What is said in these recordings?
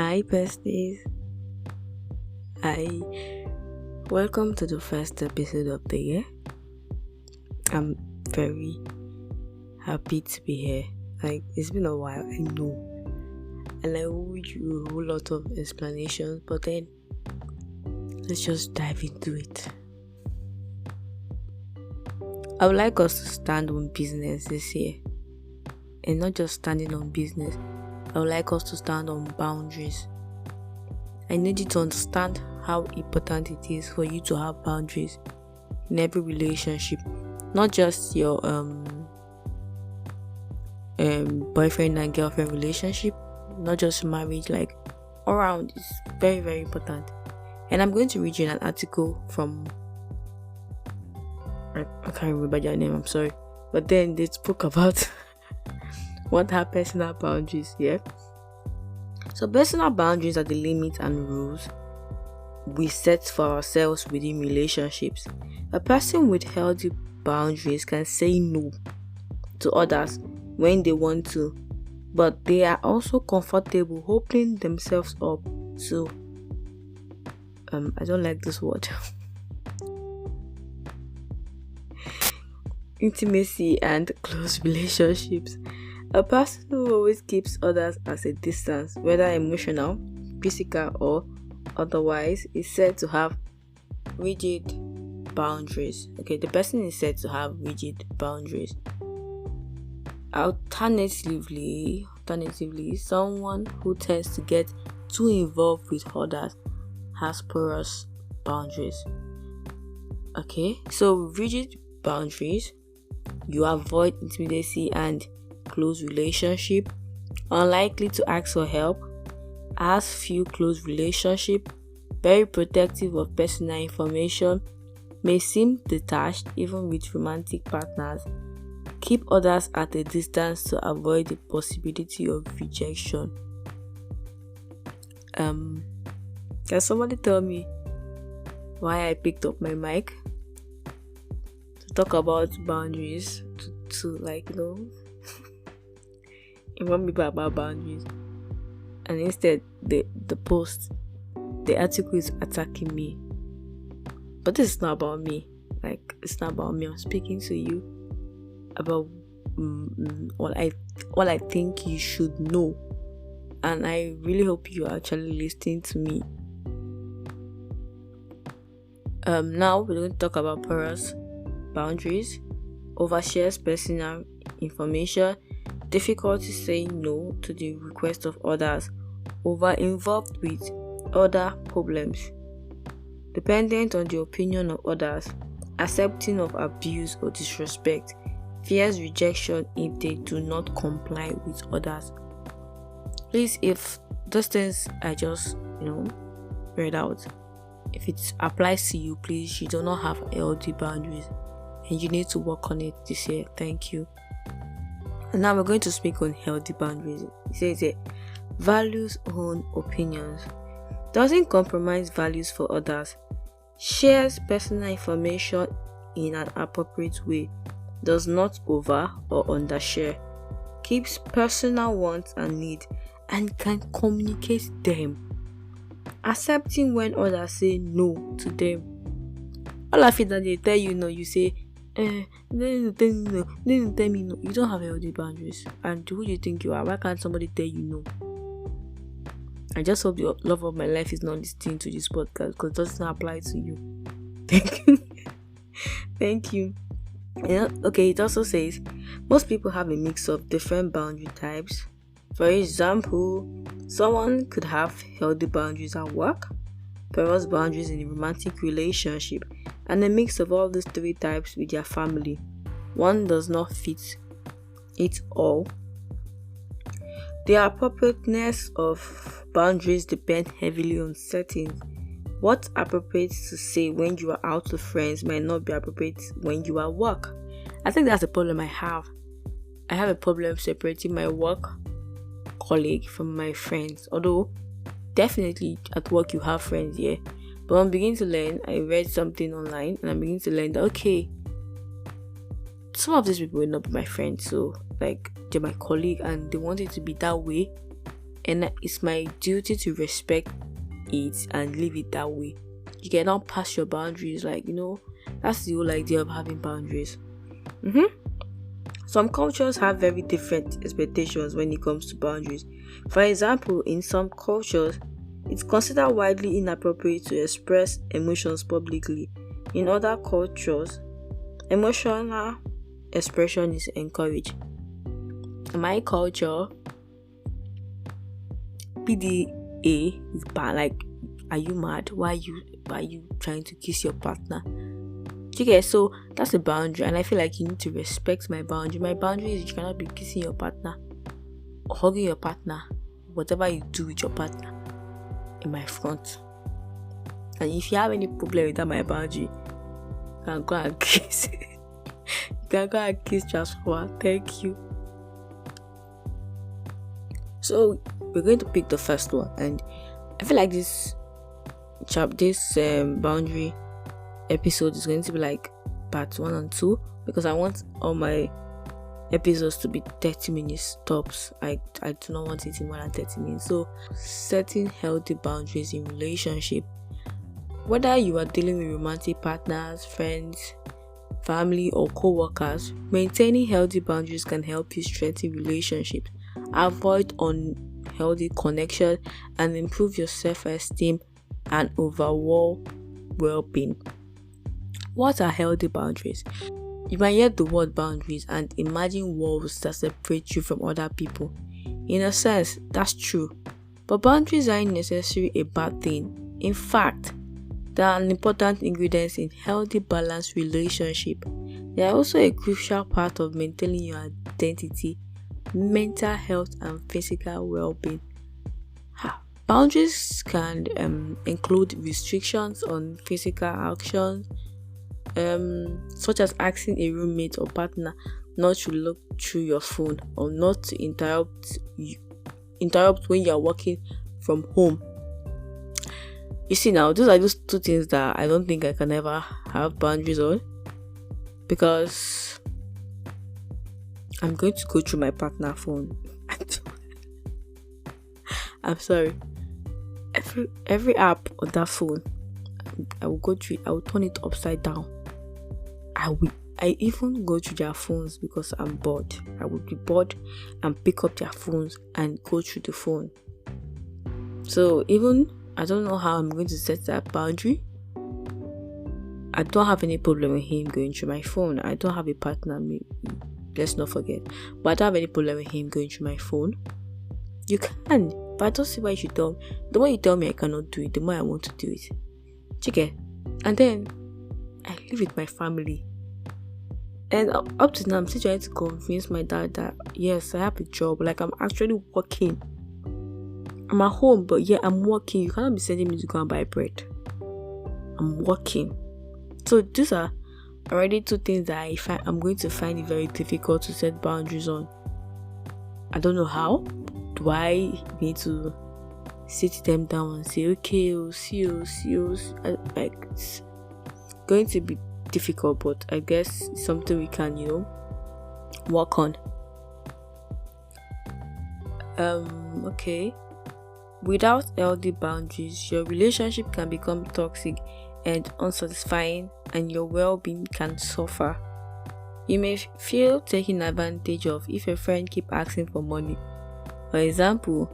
Hi, besties. I welcome to the first episode of the year. I'm very happy to be here. It's been a while, I know, and I owe you a whole lot of explanations. But then, let's just dive into it. I would like us to stand on business this year, and not just standing on business. I would like us to stand on boundaries. I need you to understand how important it is for you to have boundaries in every relationship, not just your boyfriend and girlfriend relationship, not just marriage, like all around. It's very, very important. And I'm going to read you an article from I can't remember their name, I'm sorry, but then they spoke about what are personal boundaries. So personal boundaries are the limits and rules we set for ourselves within relationships. A person with healthy boundaries can say no to others when they want to, but they are also comfortable opening themselves up to I don't like this word intimacy and close relationships. A person who always keeps others at a distance, whether emotional, physical, or otherwise, is said to have rigid boundaries. Okay, the person is said to have rigid boundaries. Alternatively, someone who tends to get too involved with others has porous boundaries. Okay, so rigid boundaries, you avoid intimacy and close relationship, unlikely to ask for help, has few close relationship, very protective of personal information, may seem detached even with romantic partners, keep others at a distance to avoid the possibility of rejection. Can somebody tell me why I picked up my mic to talk about boundaries, to inform people about boundaries, and instead the article is attacking me? But this is not about me. It's not about me. I'm speaking to you about what I think you should know, and I really hope you are actually listening to me. Now we're going to talk about porous boundaries, overshares personal information, difficulty saying no to the request of others, over-involved with other problems, dependent on the opinion of others, accepting of abuse or disrespect, fears rejection if they do not comply with others. Please, if those things I just read out, if it applies to you, please, you do not have healthy boundaries and you need to work on it this year. Thank you. And now we're going to speak on healthy boundaries. It says it values own opinions, doesn't compromise values for others, shares personal information in an appropriate way, does not over or undershare, keeps personal wants and needs and can communicate them, accepting when others say no to them. All of it that they tell you no, you say they didn't tell me no. You don't have healthy boundaries. And who do you think you are? Why can't somebody tell you no? I just hope the love of my life is not listening to this podcast, because it doesn't apply to you. Thank you. Thank you. Okay, it also says most people have a mix of different boundary types. For example, someone could have healthy boundaries at work, porous boundaries in a romantic relationship, and a mix of all these three types with their family. One does not fit it all. The appropriateness of boundaries depend heavily on settings. What's appropriate to say when you are out with friends might not be appropriate when you are at work. I think that's the problem I have. I have a problem separating my work colleague from my friends. Although, definitely at work you have friends, yeah. But I'm beginning to learn. I read something online and I'm beginning to learn that, okay, some of these people will not be my friends. So, they're my colleague and they want it to be that way. and it's my duty to respect it and leave it that way. You cannot pass your boundaries. That's the whole idea of having boundaries. Some cultures have very different expectations when it comes to boundaries. For example, in some cultures, it's considered widely inappropriate to express emotions publicly. In other cultures, emotional expression is encouraged. In my culture, PDA is bad. Are you mad? Why are you trying to kiss your partner? Okay, so that's a boundary, and I feel like you need to respect my boundary. My boundary is you cannot be kissing your partner or hugging your partner, whatever you do with your partner, in my front. And if you have any problem with that, my boundary, you can go and kiss. You can go and kiss Joshua. Thank you. So we're going to pick the first one, and I feel like this boundary episode is going to be like part 1 and 2, because I want all my episodes to be 30 minutes tops. I do not want it in more than 30 minutes. So setting healthy boundaries in relationship, whether you are dealing with romantic partners, friends, family, or co-workers, maintaining healthy boundaries can help you strengthen relationships, avoid unhealthy connection, and improve your self-esteem and overall well-being. What are healthy boundaries? You might hear the word boundaries and imagine walls that separate you from other people. In a sense, that's true. But boundaries aren't necessarily a bad thing. In fact, they are an important ingredient in healthy, balanced relationship. They are also a crucial part of maintaining your identity, mental health, and physical well-being. Boundaries can include restrictions on physical actions, such as asking a roommate or partner not to look through your phone, or not to interrupt when you are working from home. You see, now those are just 2 things that I don't think I can ever have boundaries on, because I'm going to go through my partner's phone. I'm sorry. Every app on that phone, I will go through it. I will turn it upside down. I even go through their phones because I'm bored. I will be bored and pick up their phones and go through the phone. So even I don't know how I'm going to set that boundary. I don't have any problem with him going through my phone. I don't have a partner, let's not forget. But I don't have any problem with him going through my phone. You can, but I don't see why you should tell me. The more you tell me I cannot do it, the more I want to do it. Okay. And then I live with my family. And up to now, I'm still trying to convince my dad that yes, I have a job. Like, I'm actually working. I'm at home, but yeah, I'm working. You cannot be sending me to go and buy bread. I'm working. So these are already 2 things that I'm going to find it very difficult to set boundaries on. I don't know how. Do I need to sit them down and say, okay, we'll see you. Like, it's going to be difficult, but I guess it's something we can, work on. Okay. Without healthy boundaries, your relationship can become toxic and unsatisfying, and your well-being can suffer. You may feel taken advantage of if a friend keeps asking for money. For example,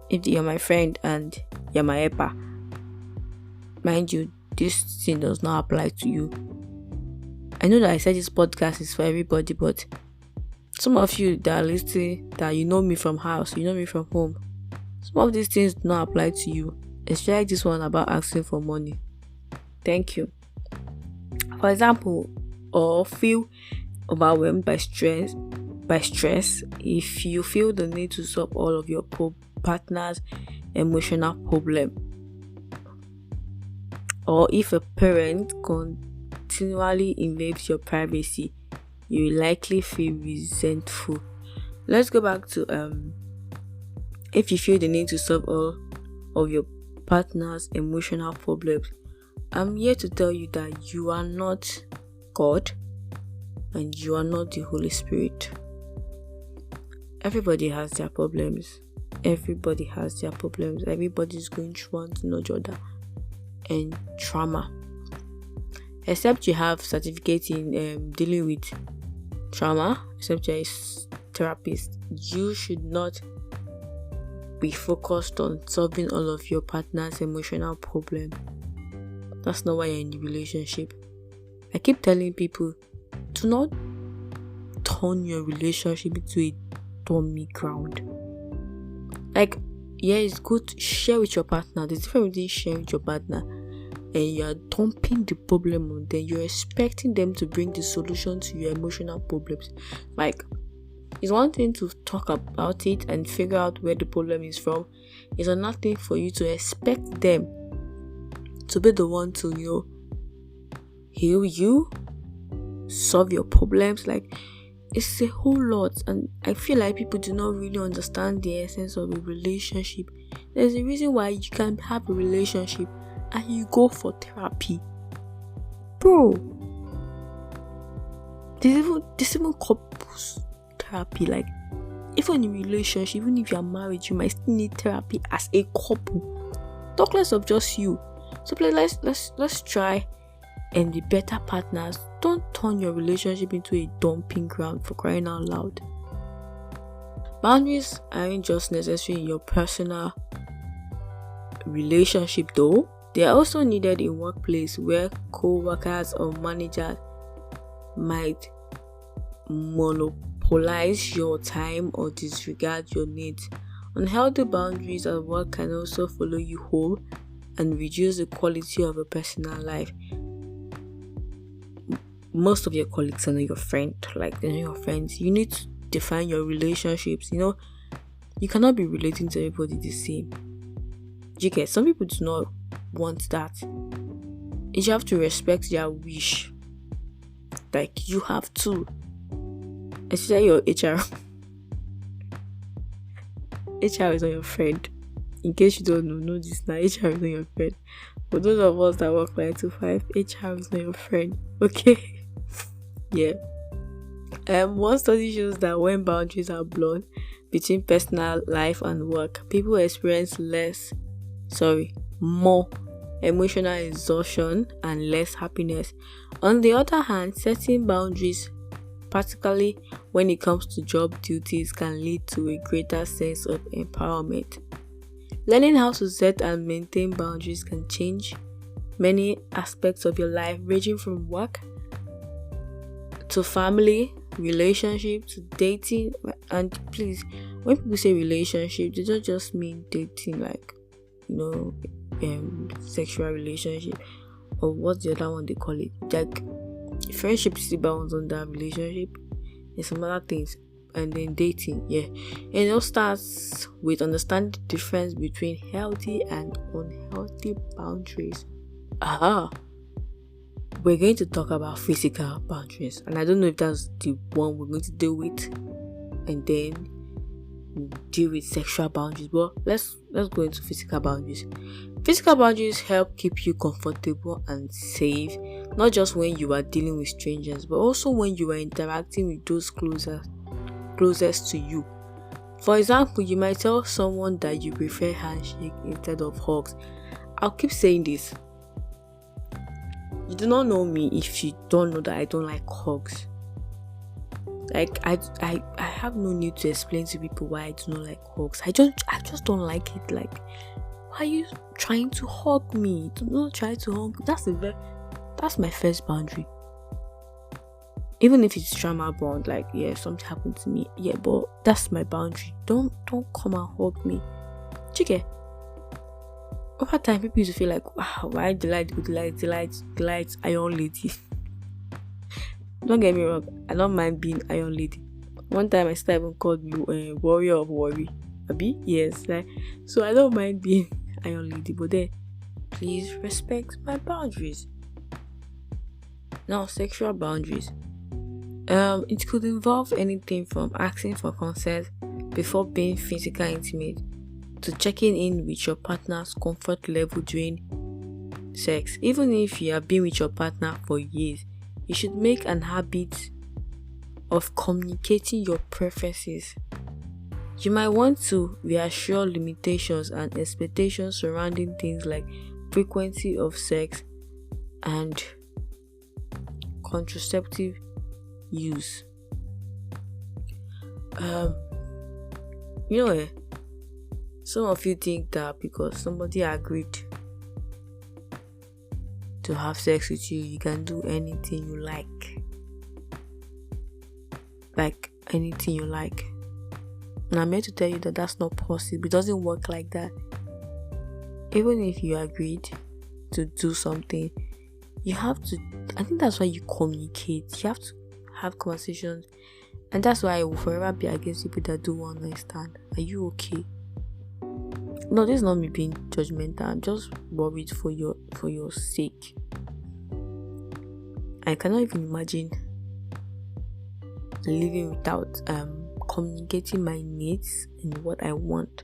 if you're my friend and you're my helper, mind you, this thing does not apply to you. I know that I said this podcast is for everybody, but some of you that are listening, that you know me from house, you know me from home, some of these things do not apply to you, especially this one about asking for money. Thank you. For example, or feel overwhelmed by stress, if you feel the need to solve all of your partner's emotional problem, or if a parent continually invades your privacy, you will likely feel resentful. Let's go back to if you feel the need to solve all of your partner's emotional problems. I'm here to tell you that you are not God and you are not the Holy Spirit. Everybody has their problems. everybody has their problems. Everybody's going through one thing or the other, and trauma. Except you have certificate in dealing with trauma, except you're a therapist, you should not be focused on solving all of your partner's emotional problem. That's not why you're in the relationship. I keep telling people, do not turn your relationship into a dummy ground. Like, yeah, it's good to share with your partner. There's difference between sharing with your partner and you're dumping the problem on them. You're expecting them to bring the solution to your emotional problems. Like, it's one thing to talk about it and figure out where the problem is from. It's another thing for you to expect them to be the one to, heal you, solve your problems. Like, it's a whole lot, and I feel like people do not really understand the essence of a relationship. There's a reason why you can have a relationship and you go for therapy, bro. There's even couples therapy. Like, even in a relationship, even if you are married, you might still need therapy as a couple. Talk less of just you. So please, let's try and be better partners. Don't turn your relationship into a dumping ground, for crying out loud. Boundaries aren't just necessary in your personal relationship though. They are also needed in workplace where co-workers or managers might monopolize your time or disregard your needs. Unhealthy boundaries at work can also follow you home and reduce the quality of your personal life. Most of your colleagues are not your friend, like they're not your friends. You need to define your relationships. You cannot be relating to everybody the same. You get, some people do not want that. You have to respect their wish. Like, you have to. Especially your HR. HR is not your friend. In case you don't know this now, HR is not your friend. For those of us that work 9 to 5, HR is not your friend. Okay? Yeah. One study shows that when boundaries are blurred between personal life and work, people experience more emotional exhaustion and less happiness. On the other hand, setting boundaries, particularly when it comes to job duties, can lead to a greater sense of empowerment. Learning how to set and maintain boundaries can change many aspects of your life, ranging from work to family, relationship to dating. And please, when people say relationship, they don't just mean dating, like, sexual relationship, or what's the other one they call it? Like, friendship is bound on that relationship and some other things. And then dating, yeah. And it all starts with understanding the difference between healthy and unhealthy boundaries. We're going to talk about physical boundaries, and I don't know if that's the one we're going to deal with, and then deal with sexual boundaries. But let's go into physical boundaries. Physical boundaries help keep you comfortable and safe, not just when you are dealing with strangers, but also when you are interacting with those closest to you. For example, you might tell someone that you prefer handshake instead of hugs. I'll keep saying this. You do not know me if you don't know that I don't like hugs. Like, I have no need to explain to people why I do not like hugs. I just don't like it. Like, why are you trying to hug me? Do not try to hug me. That's my first boundary. Even if it's trauma bond, like, yeah, something happened to me, yeah, but that's my boundary. Don't come and hug me. Chike. Over time, people used to feel like, wow, why delight iron lady. Don't get me wrong, I don't mind being iron lady. One time my sister even called me warrior of worry. Abi? Yes, like, so I don't mind being iron lady, but then please respect my boundaries. Now, sexual boundaries. It could involve anything from asking for consent before being physically intimate to checking in with your partner's comfort level during sex. Even if you have been with your partner for years, you should make an habit of communicating your preferences. You might want to reassure limitations and expectations surrounding things like frequency of sex and contraceptive use. You know, some of you think that because somebody agreed to have sex with you, you can do anything you like. Like anything you like. And I'm here to tell you that that's not possible. It doesn't work like that. Even if you agreed to do something, you have to, I think that's why you communicate. You have to have conversations. And that's why I will forever be against people that do one night stand. Are you okay? No, this is not me being judgmental. I'm just worried for your sake. I cannot even imagine living without communicating my needs and what I want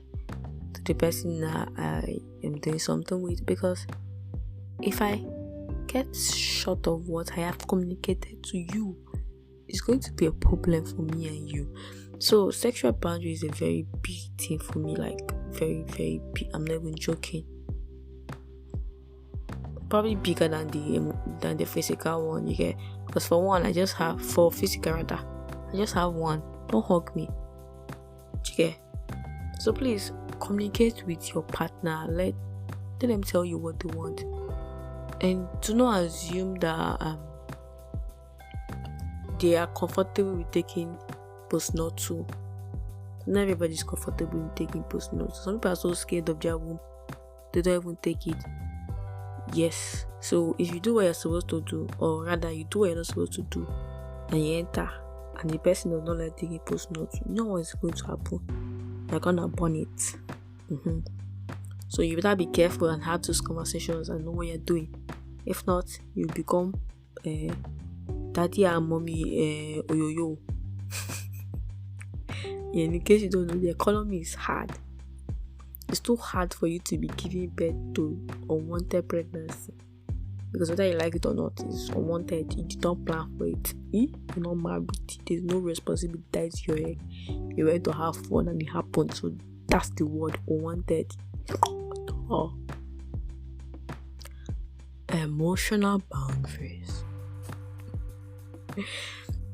to the person that I am doing something with, because if I get short of what I have communicated to you, it's going to be a problem for me and you. So sexual boundary is a very big thing for me, like very, very big. I'm not even joking. Probably bigger than the physical one, you get. Because for physical rather, I just have one. Don't hug me. Okay. So please communicate with your partner. Let them tell you what they want. And do not assume that they are comfortable with taking post-nut too. Not everybody's comfortable with taking post-nut. Some people are so scared of their womb, they don't even take it. Yes. So if you do what you're supposed to do, or rather you do what you're not supposed to do, and you enter, and the person does not like taking post-nut, you know what is going to happen? They're gonna burn it. So you better be careful and have those conversations and know what you're doing. If not, you become daddy and mommy oyoyo. In case you don't know, the economy is hard. It's too hard for you to be giving birth to unwanted pregnancy. Because whether you like it or not, it's unwanted. You did not plan for it. You're not married. There's no responsibility tied to your head. You went to have fun and it happened. So that's the word, unwanted. Oh. Emotional boundaries.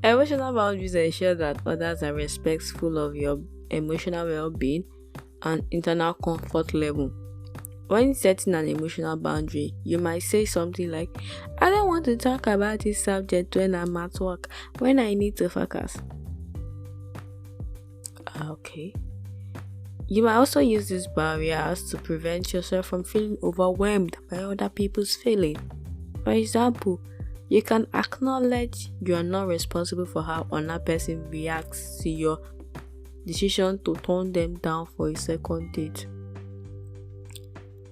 Emotional boundaries ensure that others are respectful of your emotional well-being and internal comfort level. When setting an emotional boundary, you might say something like, I don't want to talk about this subject when I'm at work, when I need to focus. Okay. You might also use these barriers to prevent yourself from feeling overwhelmed by other people's feelings. For example, you can acknowledge you are not responsible for how another person reacts to your decision to turn them down for a second date.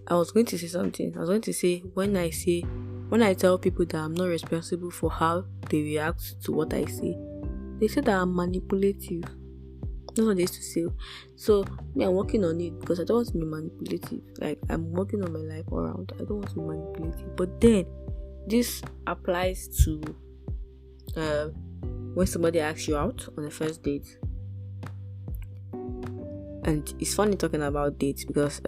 I was going to say something. I was going to say, when I tell people that I'm not responsible for how they react to what I say, they say that I'm manipulative. That's what they used to say. So, me, I'm working on it because I don't want to be manipulative. Like, I'm working on my life around. I don't want to be manipulative. But then, this applies to when somebody asks you out on a first date. And it's funny talking about dates because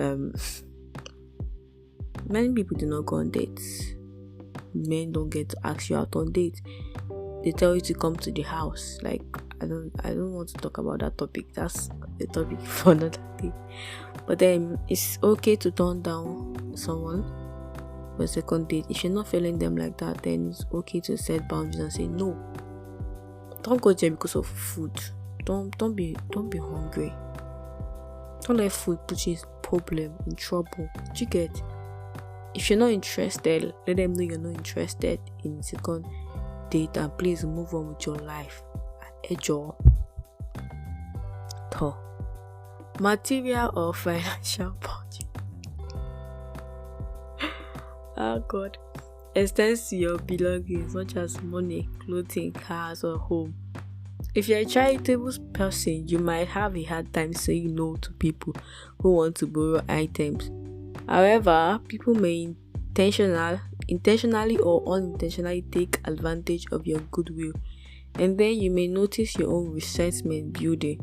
many people do not go on dates. Men don't get to ask you out on dates. They tell you to come to the house. Like, I don't want to talk about that topic. That's a topic for another day. But then it's okay to turn down someone for a second date. If you're not feeling them like that, then it's okay to set boundaries and say no. Don't go there because of food. Don't be hungry. Don't let food put you in problem, in trouble. Do you get? If you're not interested, let them know you're not interested in second date, and please move on with your life. Enjoy. Material or financial budget. Oh God. Extends to your belongings such as money, clothing, cars, or home. If you're a charitable person, you might have a hard time saying no to people who want to borrow items. However, people may intentionally or unintentionally take advantage of your goodwill, and then you may notice your own resentment building.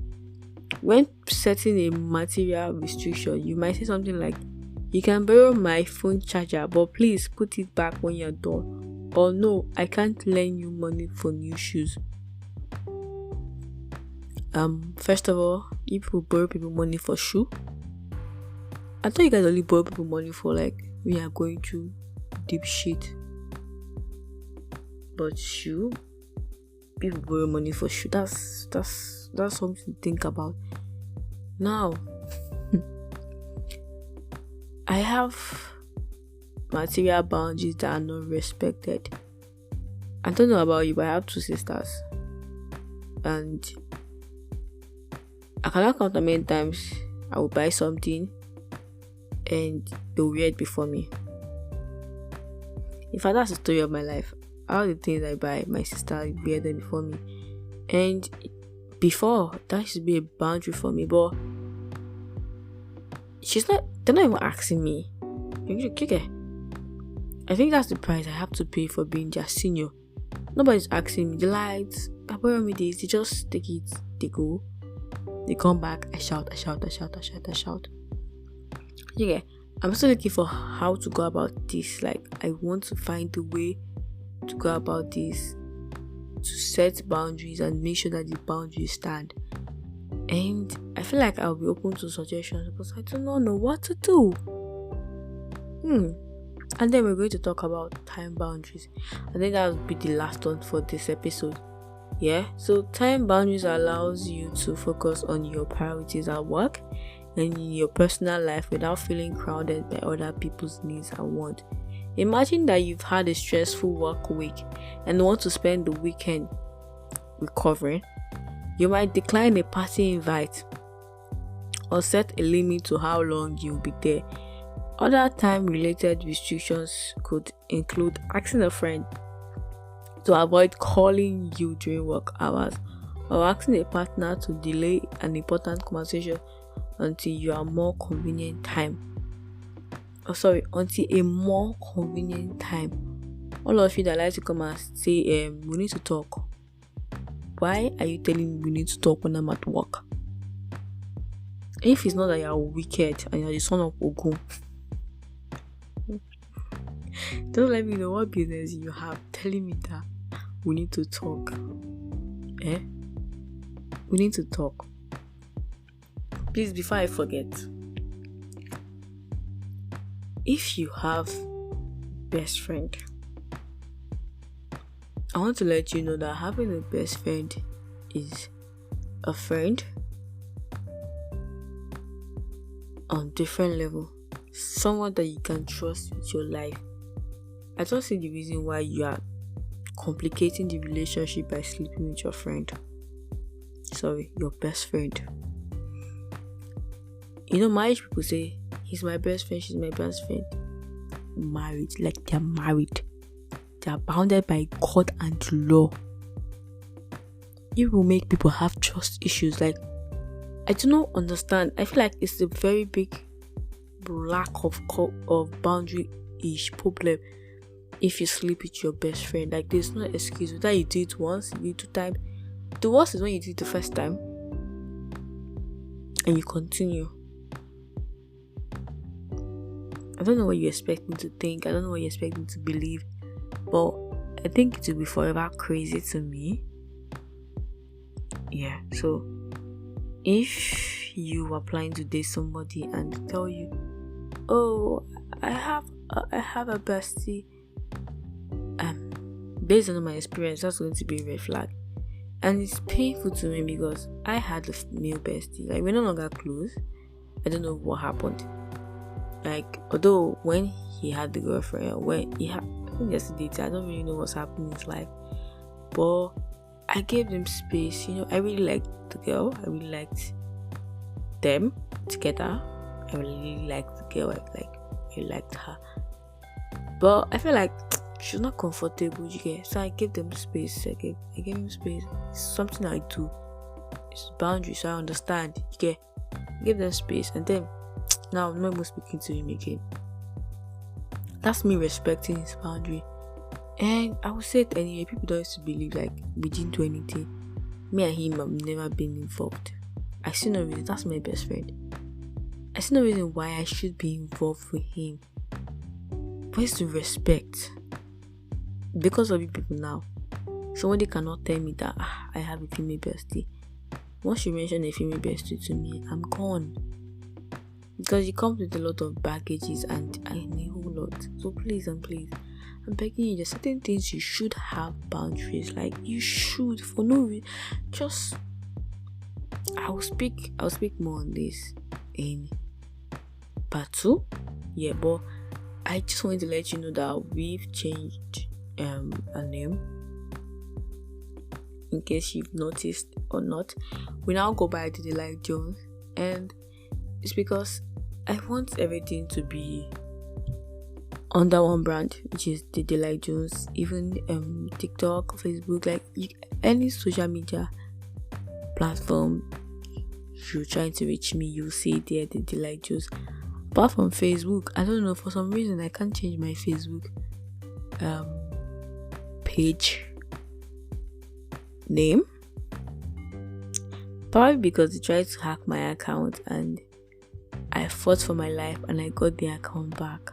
when setting a material restriction, you might say something like, you can borrow my phone charger, but please put it back when you're done. Or no, I can't lend you money for new shoes. First of all, you people borrow people money for shoe. I thought you guys only borrow people money for like we are going through deep shit. But shoe, people borrow money for shoe. That's something to think about. Now, I have material boundaries that are not respected. I don't know about you, but I have 2 sisters, and I cannot count how many times I will buy something and they'll wear it before me. In fact, that's the story of my life. All the things I buy, my sister wear them before me, and before that should be a boundary for me. But they're not even asking me. Okay. I think that's the price I have to pay for being their senior. Nobody's asking me. The lights, I borrow me this. They just take it. They go. They come back. I shout. Yeah. I'm still looking for how to go about this. Like, I want to find a way to go about this, to set boundaries and make sure that the boundaries stand. And I feel like I'll be open to suggestions because I do not know what to do. And then we're going to talk about time boundaries. I think that will be the last one for this episode. Yeah, so time boundaries allows you to focus on your priorities at work and in your personal life without feeling crowded by other people's needs and wants. Imagine that you've had a stressful work week and want to spend the weekend recovering. You might decline a party invite or set a limit to how long you'll be there. Other time-related restrictions could include asking a friend to avoid calling you during work hours, or asking a partner to delay an important conversation until a more convenient time. All of you that like to come and say, we need to talk. Why are you telling me we need to talk when I'm at work? If it's not that you're wicked and you're the son of Ogun, don't let me know what business you have telling me that we need to talk. We need to talk. Please, before I forget, if you have best friend, I want to let you know that having a best friend is a friend on different level. Someone that you can trust with your life. I don't see the reason why you are complicating the relationship by sleeping with your friend. Your best friend. You know, marriage people say, he's my best friend, she's my best friend. Married, like they're married. They are bounded by God and law. It will make people have trust issues. Like, I do not understand. I feel like it's a very big lack of boundary-ish problem if you sleep with your best friend. Like, there's no excuse. Whether you do it once, you do it 2 times. The worst is when you do it the first time and you continue. I don't know what you expect me to think. I don't know what you expect me to believe. But I think it will be forever crazy to me. Yeah, so if you are planning to date somebody and tell you, oh, I have a bestie, based on my experience, that's going to be a red flag. And it's painful to me because I had a male bestie. Like, we're no longer close. I don't know what happened. Like, although when he had the girlfriend, when he had, I think yesterday, I don't really know what's happening in his life. But I gave them space. You know, I really liked the girl. I really liked them together. I really liked the girl. I liked her. But I feel like she's not comfortable, so I gave them space. I gave him space. It's something I do. It's boundaries, so I understand. I gave them space, and then now I'm not even speaking to him again. That's me respecting his boundary. And I would say it anyway. People don't used to believe like we didn't do anything. Me and him have never been involved. I see no reason. That's my best friend. I see no reason why I should be involved with him. Where's the respect? Because of you people now, somebody cannot tell me that I have a female bestie. Once you mention a female bestie to me, I'm gone. Because it comes with a lot of baggages and a whole lot. So please and please, I'm begging you, there's certain things you should have boundaries. Like, you should, for no reason. Just, I'll speak more on this in part 2. Yeah, but I just wanted to let you know that we've changed a name. In case you've noticed or not, we now go by the Delight Jones, and it's because I want everything to be under one brand, which is the Delight Jones. Even TikTok, Facebook, like any social media platform you're trying to reach me, you'll see there the Delight Jones. Apart from Facebook, I don't know, for some reason I can't change my Facebook page name. Probably because they tried to hack my account and I fought for my life and I got the account back.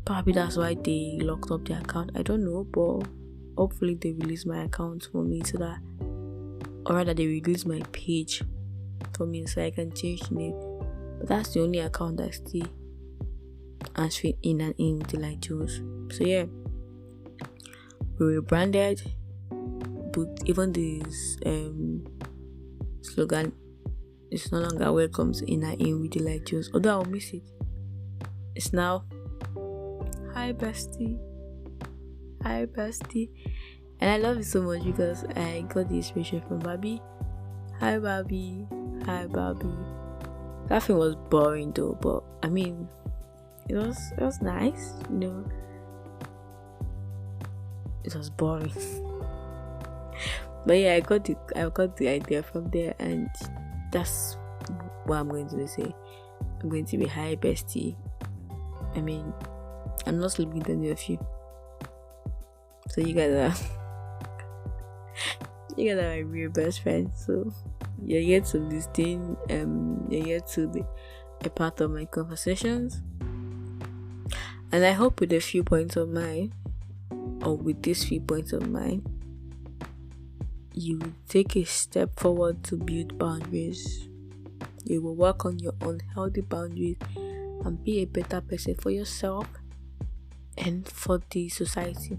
Probably that's why they locked up the account. I don't know, but hopefully they release my account for me so that, or rather they release my page for me so I can change the name. But that's the only account that's still answering in and in with Delight Jones. So yeah, we rebranded, but even this slogan is no longer welcomes in and in with Delight Jones. Although I'll miss it. It's now hi bestie, and I love it so much because I got the inspiration from Barbie. Hi Barbie. That thing was boring though, but I mean, it was nice, you know. It was boring, but yeah, I got the idea from there, and that's what I'm going to say. I'm going to be hi bestie. I mean, I'm not sleeping with any of you, so you guys are my real best friends. So you're here to listen, you're here to be a part of my conversations, and I hope with a few points of mine, or with these few points of mine, you take a step forward to build boundaries. You will work on your unhealthy boundaries and be a better person for yourself and for the society.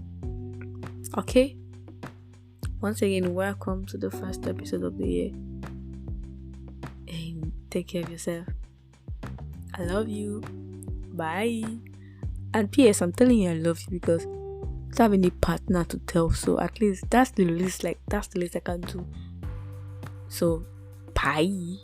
Okay? Once again, welcome to the first episode of the year. And take care of yourself. I love you. Bye. And P.S. I'm telling you I love you because I don't have any partner to tell. So at least that's the least I can do. So bye.